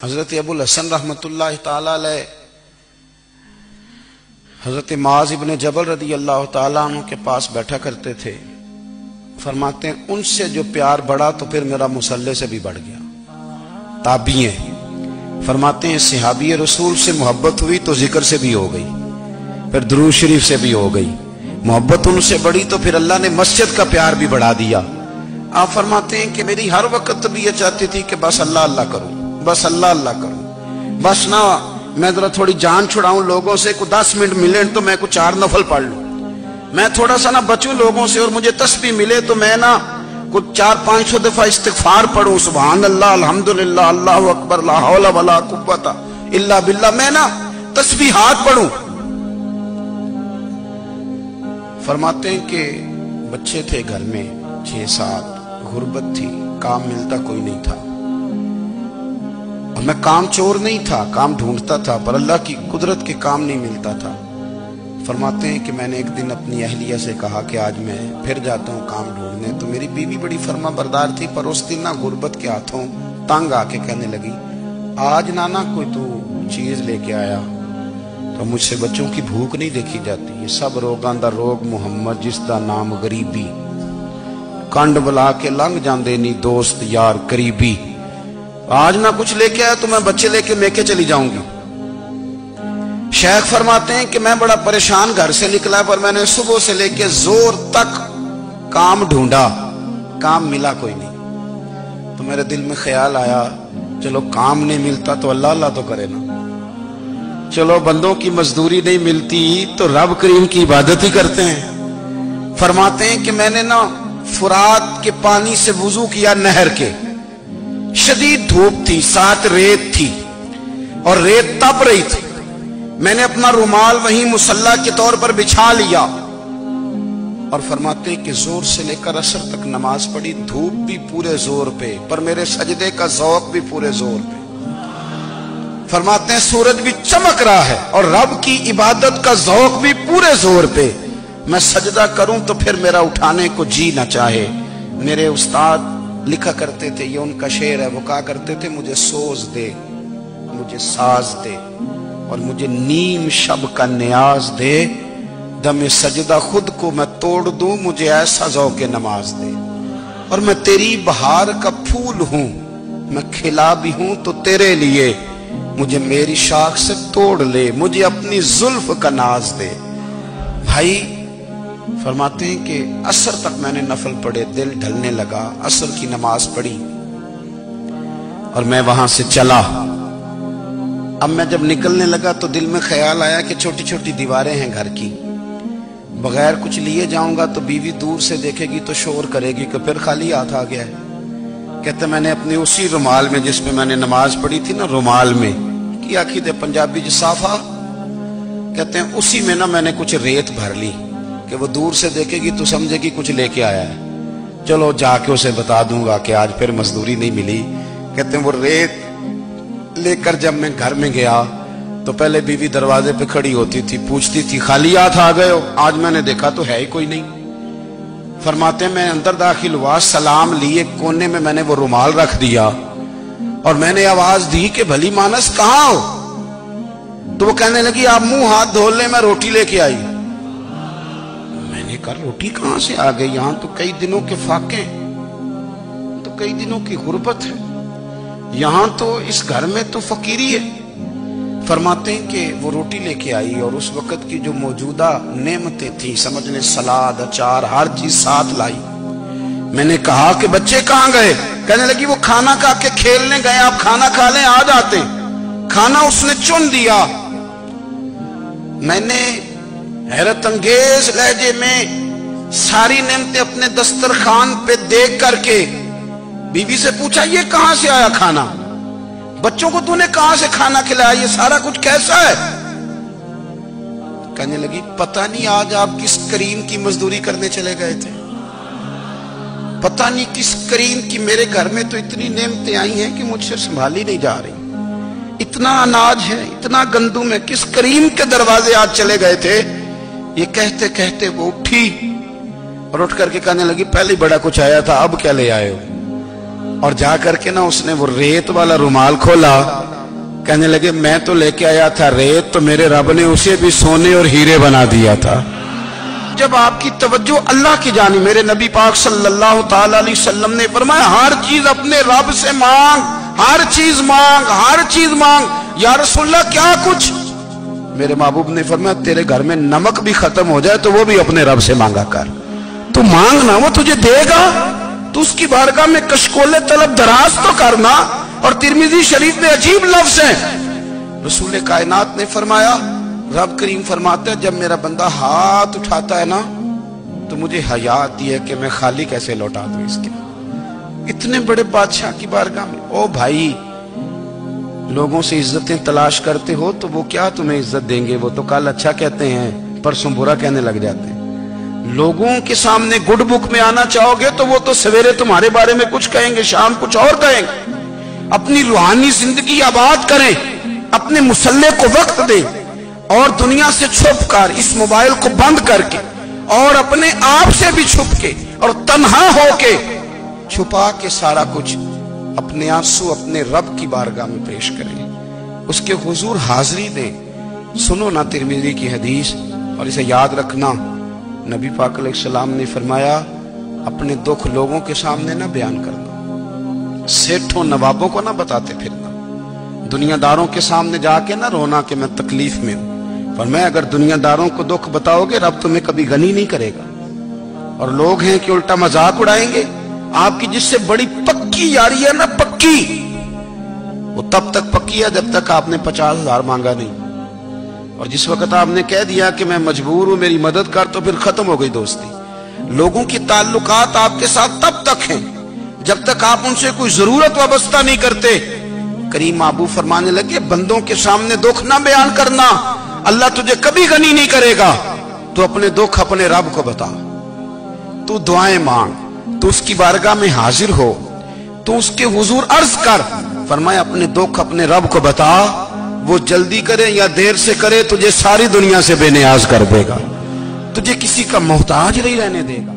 حضرت ابو الحسن رحمتullah تعالی علیہ حضرت معاذ ابن جبل رضی اللہ تعالیٰ عنہ کے پاس بیٹھا کرتے تھے. فرماتے ہیں ان سے جو پیار بڑھا تو پھر میرا مصلی سے بھی بڑھ گیا. تابعی ہیں. فرماتے ہیں صحابی رسول سے محبت ہوئی تو ذکر سے بھی ہو گئی, پھر درود شریف سے بھی ہو گئی. محبت ان سے بڑھی تو پھر اللہ نے مسجد کا پیار بھی بڑھا دیا. آپ فرماتے ہیں کہ میری ہر وقت طبیعت چاہتی تھی کہ بس اللہ اللہ کروں, بس اللہ اللہ کروں, بس نہ میں ذرا تھوڑی جان چھڑاؤں لوگوں سے, کو 10 منٹ ملے تو میں کچھ 4 نفل پڑھ لوں, میں تھوڑا سا نہ بچوں لوگوں سے, اور مجھے تسبیح ملے تو میں نہ کچھ 400-500 دفعہ استغفار پڑھوں, سبحان اللہ الحمدللہ اللہ اکبر لا حول ولا قوت الا باللہ, میں نہ تسبیحات پڑھوں. فرماتے ہیں کہ بچے تھے گھر میں 6-7, غربت تھی, کام ملتا کوئی نہیں تھا, اور میں کام چور نہیں تھا, کام ڈھونڈتا تھا, پر اللہ کی قدرت کے کام نہیں ملتا تھا. فرماتے ہیں کہ میں نے ایک دن اپنی اہلیہ سے کہا کہ آج میں پھر جاتا ہوں کام ڈھونڈنے. تو میری بیوی بڑی فرما بردار تھی, پر اس دن نہ غربت کے ہاتھوں تنگ آ کے کہنے لگی آج نانا کوئی تو چیز لے کے آیا, تو مجھ سے بچوں کی بھوک نہیں دیکھی جاتی. یہ سب روگاں دا روگ محمد جس دا نام غریبی, کنڈ بلا کے لنگ جاندے نی دوست یار قریبی. آج نہ کچھ لے کے آیا تو میں بچے لے کے میکے چلی جاؤں گی. شیخ فرماتے ہیں کہ میں بڑا پریشان گھر سے نکلا, پر میں نے صبح سے لے کے زور تک کام ڈھونڈا, کام ملا کوئی نہیں. تو میرے دل میں خیال آیا چلو کام نہیں ملتا تو اللہ اللہ تو کرے نا, چلو بندوں کی مزدوری نہیں ملتی تو رب کریم کی عبادت ہی کرتے ہیں. فرماتے ہیں کہ میں نے نا فرات کے پانی سے وضو کیا, نہر کے, شدید دھوپ تھی, ساتھ ریت تھی اور ریت تپ رہی تھی. میں نے اپنا رومال وہیں مصلی کے طور پر بچھا لیا, اور فرماتے ہیں کہ زور سے لے کر عصر تک نماز پڑھی. دھوپ بھی پورے زور پہ, پر میرے سجدے کا ذوق بھی پورے زور پہ. فرماتے ہیں سورج بھی چمک رہا ہے اور رب کی عبادت کا ذوق بھی پورے زور پہ. میں سجدہ کروں تو پھر میرا اٹھانے کو جی نہ چاہے. میرے استاد لکھا کرتے تھے, یہ ان کا شعر ہے, وہ کہا کرتے تھے مجھے سوز دے, مجھے ساز دے, اور مجھے نیم شب کا نیاز دے, دم سجدہ خود کو میں توڑ دوں, مجھے ایسا ذوق نماز دے. اور میں تیری بہار کا پھول ہوں, میں کھلا بھی ہوں تو تیرے لیے, مجھے میری شاخ سے توڑ لے, مجھے اپنی زلف کا ناز دے. بھائی فرماتے ہیں کہ عصر تک میں نے نفل پڑھے, دل ڈھلنے لگا, عصر کی نماز پڑھی اور میں وہاں سے چلا. اب میں جب نکلنے لگا تو دل میں خیال آیا کہ چھوٹی چھوٹی دیواریں ہیں گھر کی, بغیر کچھ لیے جاؤں گا تو بیوی دور سے دیکھے گی تو شور کرے گی کہ پھر خالی ہاتھ آ گیا ہے. کہتے میں نے اپنے اسی رومال میں جس میں میں نے نماز پڑھی تھی نا, رومال میں کی آخی دے پنجابی جسافہ کہتے ہیں, اسی میں نا میں نے کچھ ریت بھر لی کہ وہ دور سے دیکھے گی تو سمجھے گی کچھ لے کے آیا ہے, چلو جا کے اسے بتا دوں گا کہ آج پھر مزدوری نہیں ملی. کہتے ہیں وہ ریت لے کر جب میں گھر میں گیا تو پہلے بیوی دروازے پہ کھڑی ہوتی تھی, پوچھتی تھی خالی ہاتھ آ گئے ہو, آج میں نے دیکھا تو ہے ہی کوئی نہیں. فرماتے ہیں میں اندر داخل ہوا, سلام لیے, کونے میں نے وہ رومال رکھ دیا اور میں نے آواز دی کہ بھلی مانس کہاں ہو. تو وہ کہنے لگی آپ منہ ہاتھ دھو لیں, میں روٹی لے کے آئی. میں نے کہا روٹی کہاں سے آ گئی, یہاں تو کئی دنوں کے فاقے, تو کئی دنوں کی غربت ہے, یہاں تو اس گھر میں تو فقیری ہے. فرماتے ہیں کہ وہ روٹی لے کے آئی اور اس وقت کی جو موجودہ نعمتیں تھیں, سمجھ لیں سلاد, اچار, ہر چیز ساتھ لائی. میں نے کہا کہ بچے کہاں گئے, کہنے لگی وہ کھانا کھا کے کھیلنے گئے, آپ کھانا کھا لیں آ جاتے. کھانا اس نے چن دیا. میں نے حیرت انگیز لہجے میں ساری نعمتیں اپنے دسترخوان پہ دیکھ کر کے بیوی سے پوچھا یہ کہاں سے آیا کھانا, بچوں کو تو نے کہاں سے کھانا کھلایا, یہ سارا کچھ کیسا ہے. کہنے لگی پتہ نہیں آج آپ کس کریم کی مزدوری کرنے چلے گئے تھے, پتہ نہیں کس کریم کی, میرے گھر میں تو اتنی نعمتیں آئی ہیں کہ مجھ سے سنبھالی نہیں جا رہی, اتنا اناج ہے, اتنا گندم ہے, کس کریم کے دروازے آج چلے گئے تھے. یہ کہتے کہتے وہ اٹھی اور اٹھ کر کے کہنے لگی پہلے بڑا کچھ آیا تھا, اب کیا لے آئے ہو. اور جا کر کے نا اس نے وہ ریت والا رومال کھولا کہنے لگے میں تو لے کے آیا تھا ریت، تو میرے رب نے اسے بھی سونے اور ہیرے بنا دیا تھا۔ جب آپ کی توجہ اللہ کی جانب، میرے نبی پاک صلی اللہ تعالی علیہ وسلم نے فرمایا ہر چیز اپنے رب سے مانگ، ہر چیز مانگ، ہر چیز مانگ۔ یا رسول اللہ کیا کچھ؟ میرے محبوب نے فرمایا تیرے گھر میں نمک بھی ختم ہو جائے تو وہ بھی اپنے رب سے مانگا کر، تو مانگنا وہ تجھے دے گا، تو اس کی بارگاہ میں کشکول طلب دراز تو کرنا۔ اور ترمذی شریف میں عجیب لفظ ہے، رسول کائنات نے فرمایا، رب کریم فرماتا ہے جب میرا بندہ ہاتھ اٹھاتا ہے نا تو مجھے حیا آتی ہے کہ میں خالی کیسے لوٹا دوں اس کے۔ اتنے بڑے بادشاہ کی بارگاہ میں، او بھائی لوگوں سے عزتیں تلاش کرتے ہو تو وہ کیا تمہیں عزت دیں گے؟ وہ تو کل اچھا کہتے ہیں پرسوں برا کہنے لگ جاتے ہیں۔ لوگوں کے سامنے گڈ بک میں آنا چاہو گے تو وہ تو سویرے تمہارے بارے میں کچھ کہیں گے، شام کچھ اور کہیں گے۔ اپنی روحانی زندگی آباد کریں، اپنے مسلح کو وقت دیں، اور دنیا سے چھپ کر اس موبائل کو بند کر کے اور اپنے آپ سے بھی چھپ کے اور تنہا ہو کے چھپا کے سارا کچھ اپنے آنسو اپنے رب کی بارگاہ میں پیش کریں، اس کے حضور حاضری دیں۔ سنو نا ترمذی کی حدیث، اور اسے یاد رکھنا، نبی پاک علیہ السلام نے فرمایا اپنے دکھ لوگوں کے سامنے نہ بیان کرنا، سیٹھوں نوابوں کو نہ بتاتے پھرنا، دنیا داروں کے سامنے جا کے نہ رونا کہ میں تکلیف میں ہوں۔ فرمایا اگر دنیا داروں کو دکھ بتاؤ گے رب تمہیں کبھی غنی نہیں کرے گا۔ اور لوگ ہیں کہ الٹا مذاق اڑائیں گے آپ کی، جس سے بڑی پکی یاری ہے نا، پکی، وہ تب تک پکی ہے جب تک آپ نے 50,000 مانگا نہیں، اور جس وقت آپ نے کہہ دیا کہ میں مجبور ہوں میری مدد کر تو پھر ختم ہو گئی دوستی۔ لوگوں کی تعلقات آپ کے ساتھ تب تک ہیں جب تک آپ ان سے کوئی ضرورت وابستہ نہیں کرتے۔ کریم محبوب فرمانے لگے بندوں کے سامنے دکھ نہ بیان کرنا، اللہ تجھے کبھی غنی نہیں کرے گا۔ تو اپنے دکھ اپنے رب کو بتا، تو دعائیں مانگ، تو اس کی بارگاہ میں حاضر ہو، تو اس کے حضور عرض کر۔ فرمایا اپنے دکھ اپنے رب کو بتا، وہ جلدی کرے یا دیر سے کرے تجھے ساری دنیا سے بے نیاز کر دے گا، تجھے کسی کا محتاج نہیں رہنے دے گا۔